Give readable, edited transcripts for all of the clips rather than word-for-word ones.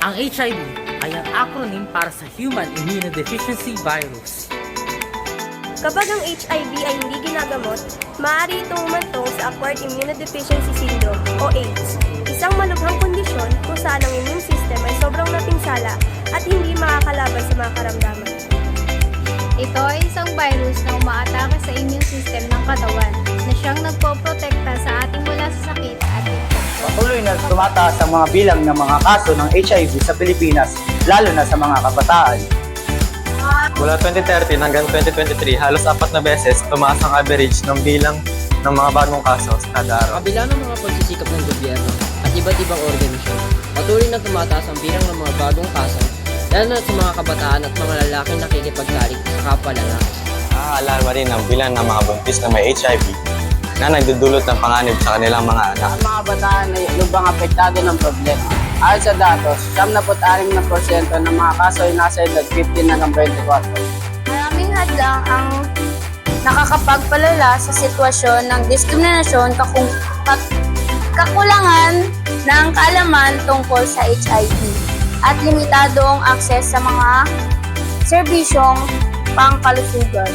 Ang HIV ay ang acronym para sa Human Immunodeficiency Virus. Kapag ang HIV ay hindi ginagamot, maaari itong humantong sa Acquired Immunodeficiency Syndrome o AIDS, isang malubhang kondisyon kung saan ang immune system ay sobrang napinsala at hindi makakalaban sa mga karamdaman. Ito ay isang virus na umaatake sa immune system ng katawan na siyang nagpoprotekta sa ating mula sa sakit at infeksyon. Patuloy na tumataas ang mga bilang ng mga kaso ng HIV sa Pilipinas, lalo na sa mga kabataan. Mula 2013 hanggang 2023, halos 4 na beses tumaas ang average ng bilang ng mga bagong kaso sa kada araw. Kabila ng mga pagsisikap ng gobyerno at iba't ibang organisasyon, patuloy na tumataas ang bilang ng mga bagong kaso, lalo na sa mga kabataan at mga lalaking nakikipagtalik sa kapwa lalaki. Naaalarma rin ang bilang ng mga buntis na may HIV na nagdudulot ng panganib sa kanilang mga anak. Ang mga bataan ay lubang apektado ng problema. Ayon sa datos, 76% ng mga kaso ay nasa edad 15 hanggang 24. Maraming hadlang ang nakakapagpalala sa sitwasyon ng diskriminasyon, kakulangan ng kaalaman tungkol sa HIV at limitadong akses sa mga serbisyong pangkalusugan.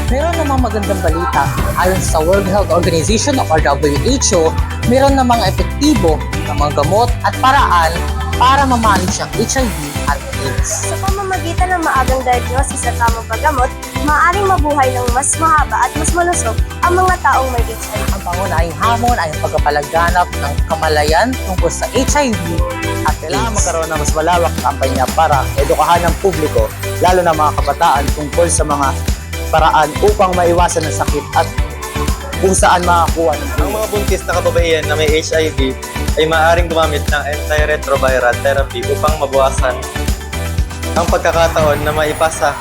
Meron namang magandang balita. Ayon sa World Health Organization o WHO, meron namang epektibo na mga gamot at paraan para ma-manage ang HIV at AIDS. Sa pamamagitan ng maagang diagnosis at tamang paggamot, maaaring mabuhay ng mas mahaba at mas malusog ang mga taong may HIV. Ang pangunahing hamon ay ang pagkapalaganap ng kamalayan tungkol sa HIV at Kailangan AIDS. magkaroon ng mas malawak na kampanya para edukahan ng publiko, lalo na mga kabataan, tungkol sa mga paraan upang maiwasan ang sakit at kung saan makakuha ng Ang mga buntis na kababaihan na may HIV ay maaaring gumamit ng antiretroviral therapy upang mabawasan ang pagkakataon na maipasa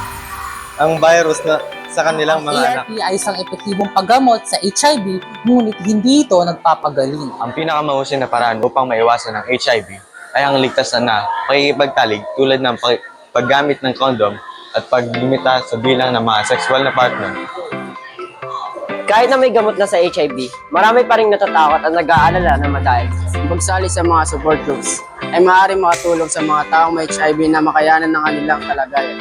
ang virus na sa kanilang mga anak. ART ay isang epektibong paggamot sa HIV, ngunit hindi ito nagpapagaling. Ang pinakamahusay na paraan upang maiwasan ang HIV ay ang ligtas na pakikipagtalik tulad ng paggamit ng condom at paglimita sa bilang ng mga sexual na partner. Kahit na may gamot na sa HIV, marami pa rin natatakot at nag-aalala na ma-diagnose. Ang pagsali sa mga support groups ay maaaring makatulong sa mga taong may HIV na makayanan ng kanilang kalagayan.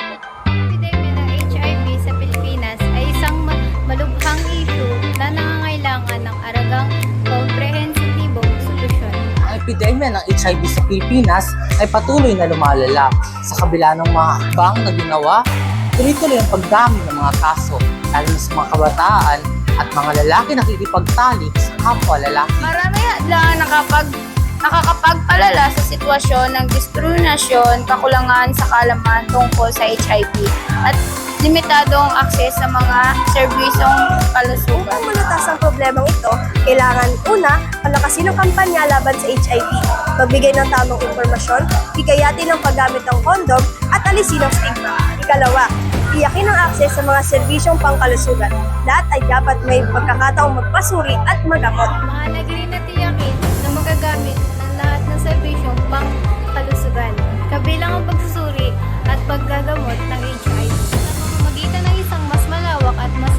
Epidemya ng HIV sa Pilipinas ay isang malubhang issue na nangangailangan ng aragang komprehensibong solusyon. Ang epidemya ng HIV sa Pilipinas ay patuloy na lumalala. Sa kabila ng mga hakbang na ginawa, tuloy-tuloy ang pagdami ng mga kaso, lalo na sa mga kabataan at mga lalaki nakikipagtalik sa kapwa lalaki. Marami hadlang nakakapagpalala sa sitwasyon ng diskriminasyon, kakulangan sa kaalaman tungkol sa HIV at limitadong akses sa mga serbisyong kalusugan. Upang malutas ang problemang ito, kailangan una, palakasin ang kampanya laban sa HIV, magbigay ng tamang impormasyon, higayatin ang paggamit ng kondom at alisin ang stigma. Ikalawa, tiyakin ang akses sa mga serbisyong pangkalusugan. Lahat ay dapat may pagkakataong magpasuri at magamot. Mahalaga rin na tiyakin na magagamit ng lahat ng serbisyong pangkalusugan, kabilang ang pagsusuri at paggagamot ng HIV. Sa pamamagitan ng isang mas malawak at mas